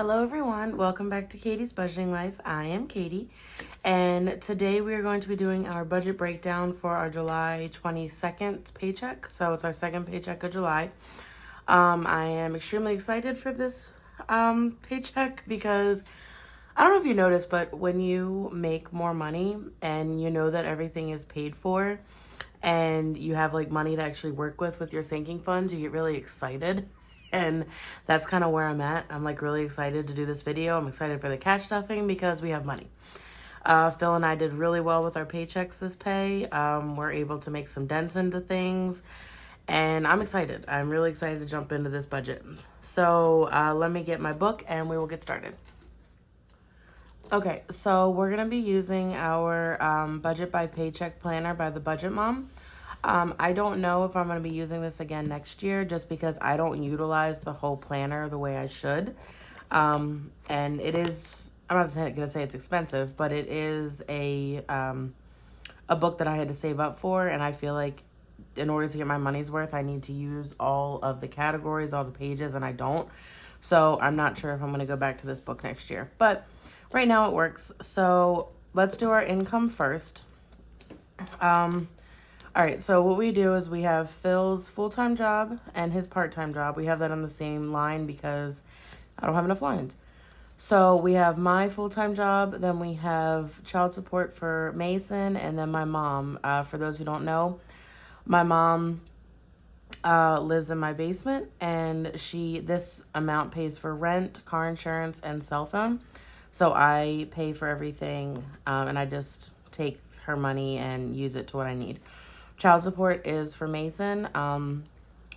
Hello everyone, welcome back to Katie's Budgeting Life. I am Katie, and today we are going to be doing our budget breakdown for our July 22nd paycheck. So it's our second paycheck of July. I am extremely excited for this paycheck because I don't know if you noticed, but when you make more money and you know that everything is paid for and you have like money to actually work with your sinking funds, you get really excited. And that's kind of where I'm at. I'm like really excited to do this video. I'm excited for the cash stuffing because we have money. Phil and I did really well with our paychecks this pay. We're able to make some dents into things. And I'm excited. I'm really excited to jump into this budget. So let me get my book and we will get started. Okay, so we're going to be using our budget by paycheck planner by the Budget Mom. I don't know if I'm going to be using this again next year just because I don't utilize the whole planner the way I should. And it is, I'm not going to say it's expensive, but it is a book that I had to save up for. And I feel like in order to get my money's worth, I need to use all of the categories, all the pages, and I don't. So I'm not sure if I'm going to go back to this book next year. But right now it works. So let's do our income first. All right, so what we do is we have Phil's full-time job and his part-time job. We have that on the same line because I don't have enough lines. So we have my full-time job, then we have child support for Mason, and then my mom. For those who don't know, my mom lives in my basement, and this amount pays for rent, car insurance, and cell phone. So I pay for everything, and I just take her money and use it to what I need. Child support is for Mason.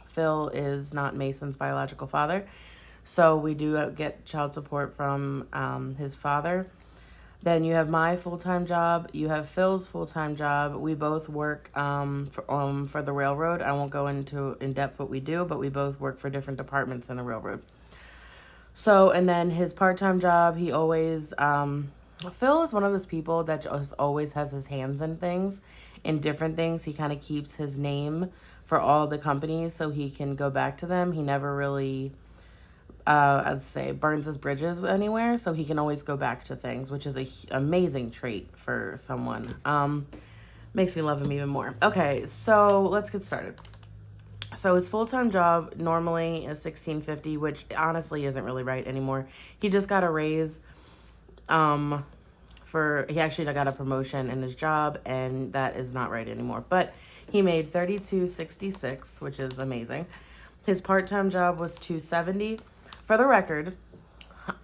Phil is not Mason's biological father. So we do get child support from his father. Then you have my full-time job. You have Phil's full-time job. We both work for the railroad. I won't go into in depth what we do, but we both work for different departments in the railroad. So, and then his part-time job, he always, Phil is one of those people that just always has his hands in things, in different things. He kind of keeps his name for all the companies so he can go back to them. He never really, I'd say, burns his bridges anywhere, so he can always go back to things, which is an amazing trait for someone. Makes me love him even more. Okay, so let's get started. So his full-time job normally is $16.50, which honestly isn't really right anymore. He just got a raise. He actually got a promotion in his job, and that is not right anymore. But he made $32.66, which is amazing. His part-time job was $270. For the record,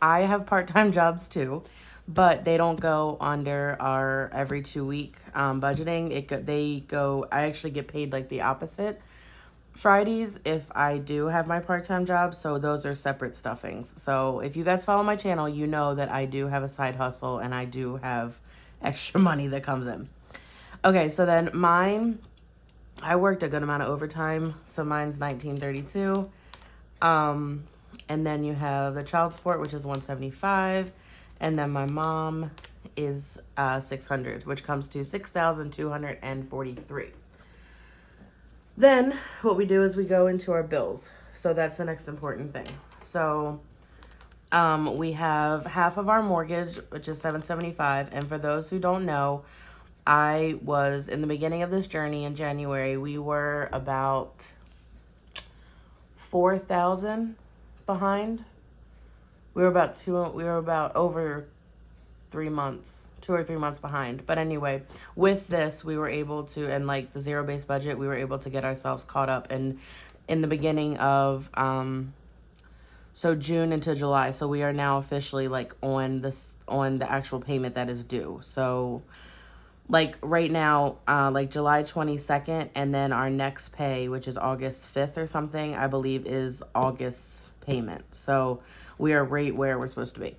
I have part-time jobs too, but they don't go under our every 2-week budgeting. I actually get paid like the opposite Fridays if I do have my part-time job, so those are separate stuffings. So if you guys follow my channel, you know that I do have a side hustle and I do have extra money that comes in. Okay, so then I worked a good amount of overtime, so mine's $19.32. And then you have the child support, which is $175, and then my mom is $600, which comes to $6,243. Then what we do is we go into our bills. So that's the next important thing. So we have half of our mortgage, which is $775. And for those who don't know, I was in the beginning of this journey in January. We were about $4,000 behind. We were about over 3 months. 2 or 3 months behind. But anyway, with this, we were able to, and like the zero-based budget, we were able to get ourselves caught up in the beginning of, so June into July. So we are now officially like on the actual payment that is due. So like right now, like July 22nd, and then our next pay, which is August 5th or something, I believe is August's payment. So we are right where we're supposed to be.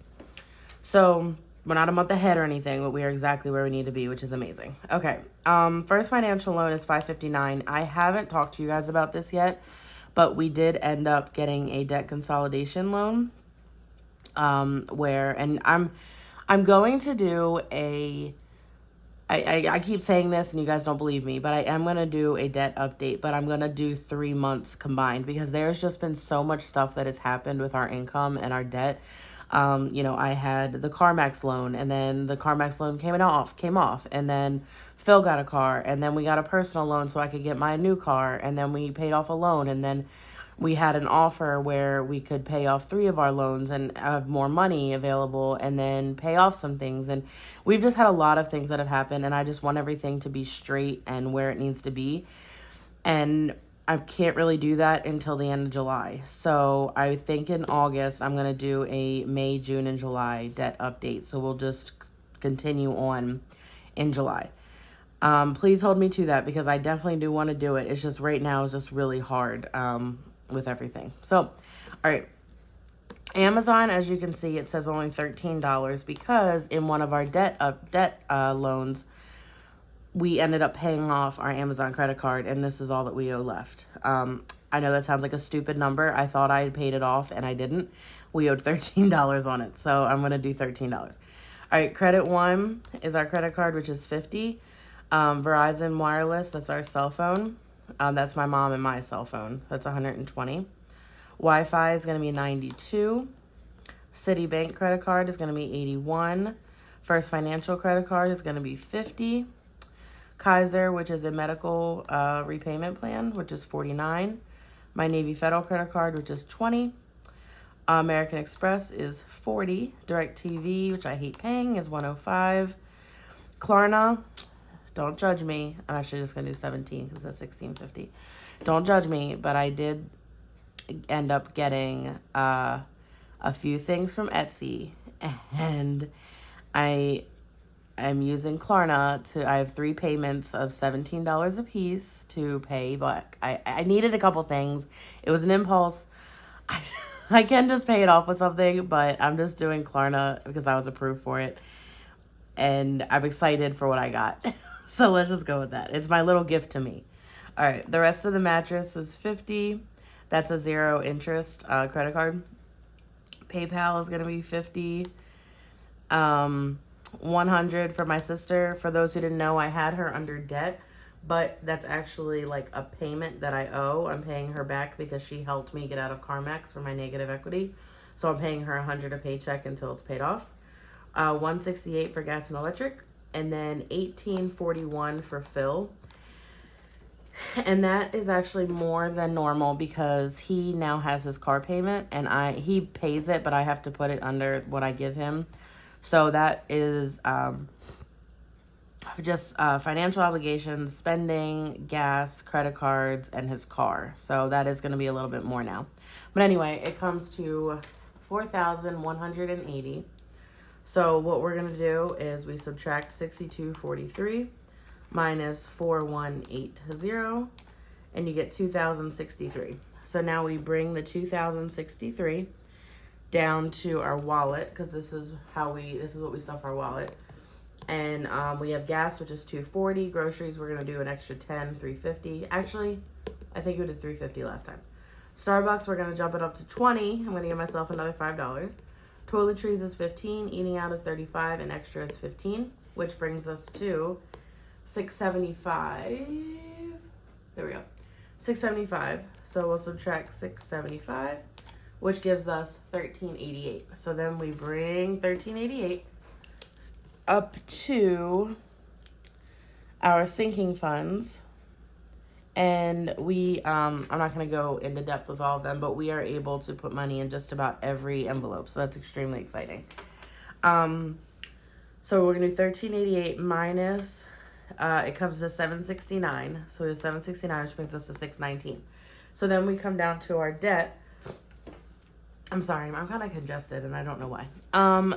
So we're not a month ahead or anything, but we are exactly where we need to be, which is amazing. Okay, first financial loan is $559. I haven't talked to you guys about this yet, but we did end up getting a debt consolidation loan, and I'm going to do I keep saying this and you guys don't believe me, but I am going to do a debt update, but I'm going to do 3 months combined because there's just been so much stuff that has happened with our income and our debt. I had the CarMax loan, and then the CarMax loan came off, and then Phil got a car, and then we got a personal loan so I could get my new car, and then we paid off a loan, and then we had an offer where we could pay off 3 of our loans and have more money available and then pay off some things. And we've just had a lot of things that have happened, and I just want everything to be straight and where it needs to be. And I can't really do that until the end of July. So I think in August, I'm going to do a May, June, and July debt update. So we'll just continue on in July. Please hold me to that because I definitely do want to do it. It's just right now is just really hard with everything. So, all right. Amazon, as you can see, it says only $13 because in one of our debt loans, we ended up paying off our Amazon credit card, and this is all that we owe left. I know that sounds like a stupid number. I thought I had paid it off, and I didn't. We owed $13 on it, so I'm going to do $13. All right, Credit One is our credit card, which is $50. Verizon Wireless, that's our cell phone. That's my mom and my cell phone. That's $120. Wi-Fi is going to be $92. Citibank credit card is going to be $81. First Financial credit card is going to be $50. Kaiser, which is a medical repayment plan, which is $49. My Navy Federal credit card, which is $20. American Express is $40. DirecTV, which I hate paying, is $105. Klarna, don't judge me. I'm actually just going to do $17 because it's $16.50. Don't judge me, but I did end up getting a few things from Etsy, and I'm using Klarna I have 3 payments of $17 a piece to pay, but I needed a couple things. It was an impulse. I can just pay it off with something, but I'm just doing Klarna because I was approved for it, and I'm excited for what I got. So let's just go with that. It's my little gift to me. All right, the rest of the mattress is $50. That's a 0 interest credit card. PayPal is going to be $50. $100 for my sister. For those who didn't know, I had her under debt, but that's actually like a payment that I owe. I'm paying her back because she helped me get out of CarMax for my negative equity. So I'm paying her $100 a paycheck until it's paid off. $168 for gas and electric, and then $18.41 for Phil. And that is actually more than normal because he now has his car payment, and he pays it, but I have to put it under what I give him. So that is just financial obligations, spending, gas, credit cards, and his car. So that is going to be a little bit more now. But anyway, it comes to $4,180. So what we're going to do is we subtract $62.43 minus $4,180, and you get $2,063. So now we bring the $2,063 down to our wallet because this is what we stuff our wallet. And we have gas, which is $2.40. Groceries, we're gonna do an extra $10, $3.50. Actually, I think we did $3.50 last time. Starbucks, we're gonna jump it up to $20. I'm gonna give myself another $5. Toiletries is $15. Eating out is $35, and extra is $15, which brings us to $675. There we go. $675. So we'll subtract $675, which gives us $13.88. So then we bring $13.88 up to our sinking funds, and we I'm not going to go into depth with all of them, but we are able to put money in just about every envelope, so that's extremely exciting. So we're going to do $13.88 minus it comes to $769. So we have $769, which brings us to $619. So then we come down to our debt. I'm sorry, I'm kind of congested and I don't know why.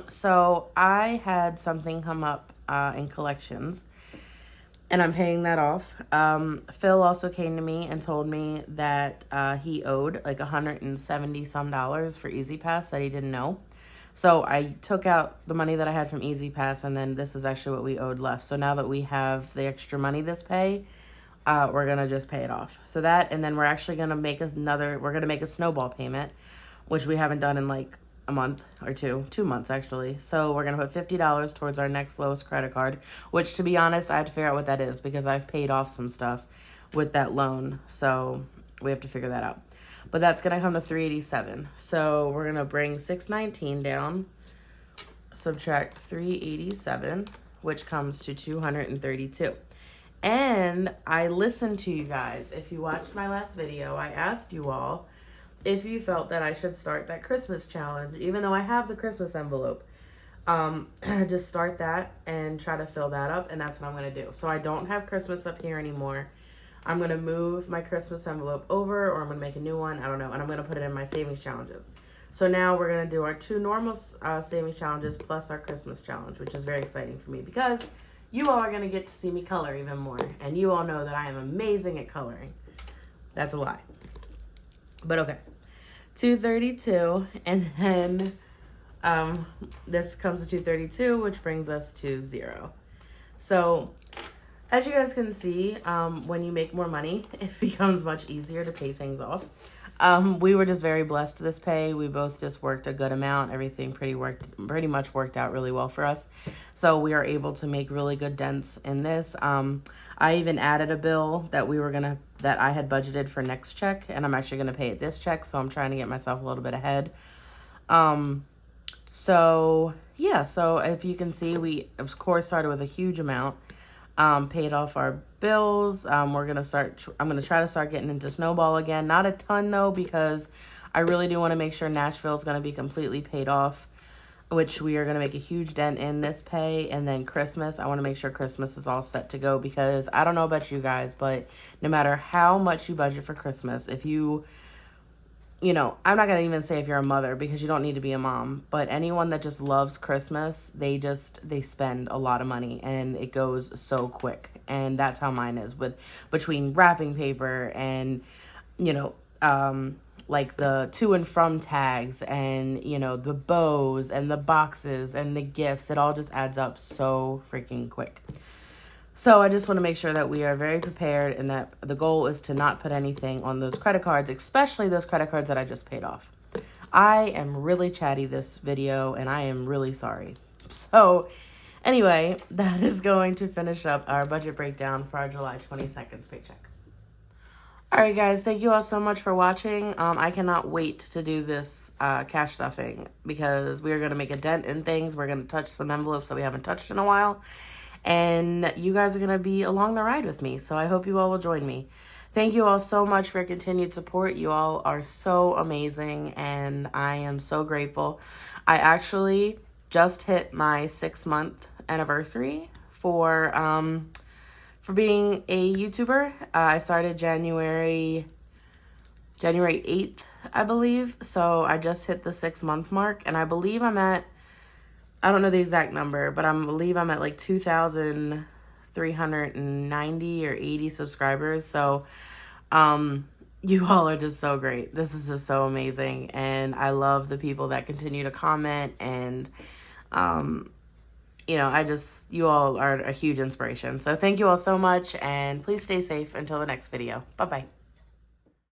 So I had something come up in collections, and I'm paying that off. Phil also came to me and told me that he owed like $170 some for Easy Pass that he didn't know. So I took out the money that I had from Easy Pass, and then this is actually what we owed left. So now that we have the extra money this pay, we're going to just pay it off. So that, and then we're actually going to make we're going to make a snowball payment, which we haven't done in like a month or 2 months actually. So we're going to put $50 towards our next lowest credit card, which, to be honest, I have to figure out what that is because I've paid off some stuff with that loan. So we have to figure that out. but that's going to come to $387. So we're going to bring $619 down, subtract $387, which comes to $232. And I listened to you guys. If you watched my last video, I asked you all if you felt that I should start that Christmas challenge, even though I have the Christmas envelope. Just start that and try to fill that up, and that's what I'm going to do. So I don't have Christmas up here anymore. I'm going to move my Christmas envelope over, or I'm going to make a new one. I don't know. And I'm going to put it in my savings challenges. So now we're going to do our 2 normal savings challenges plus our Christmas challenge, which is very exciting for me because you all are going to get to see me color even more. And you all know that I am amazing at coloring. That's a lie. But okay. 232, and then this comes to 232, which brings us to 0. So as you guys can see, when you make more money, it becomes much easier to pay things off. We were just very blessed this pay. We both just worked a good amount. Everything pretty much worked out really well for us. So we are able to make really good dents in this. I even added a bill that I had budgeted for next check, and I'm actually gonna pay it this check. So I'm trying to get myself a little bit ahead. So yeah, so if you can see, we of course started with a huge amount, paid off our bills. I'm going to try to start getting into Snowball again. Not a ton though, because I really do want to make sure Nashville is going to be completely paid off, which we are going to make a huge dent in this pay. And then Christmas, I want to make sure Christmas is all set to go, because I don't know about you guys, but no matter how much you budget for Christmas, if you know, I'm not going to even say if you're a mother, because you don't need to be a mom, but anyone that just loves Christmas, they spend a lot of money, and it goes so quick. And that's how mine is, between wrapping paper and, you know, like the to and from tags, and, you know, the bows and the boxes and the gifts. It all just adds up so freaking quick. So I just want to make sure that we are very prepared, and that the goal is to not put anything on those credit cards, especially those credit cards that I just paid off. I am really chatty this video, and I am really sorry. So anyway, that is going to finish up our budget breakdown for our July 22nd paycheck. All right, guys, thank you all so much for watching. I cannot wait to do this cash stuffing, because we are going to make a dent in things. We're going to touch some envelopes that we haven't touched in a while. And you guys are going to be along the ride with me. So I hope you all will join me. Thank you all so much for your continued support. You all are so amazing, and I am so grateful. I actually just hit my 6-month anniversary for being a YouTuber. I started January 8th, I believe. So I just hit the 6-month mark, and I believe I don't know the exact number, but I believe I'm at like 2,390 or 80 subscribers. So, you all are just so great. This is just so amazing. And I love the people that continue to comment, and, you know, you all are a huge inspiration. So thank you all so much, and please stay safe until the next video. Bye-bye.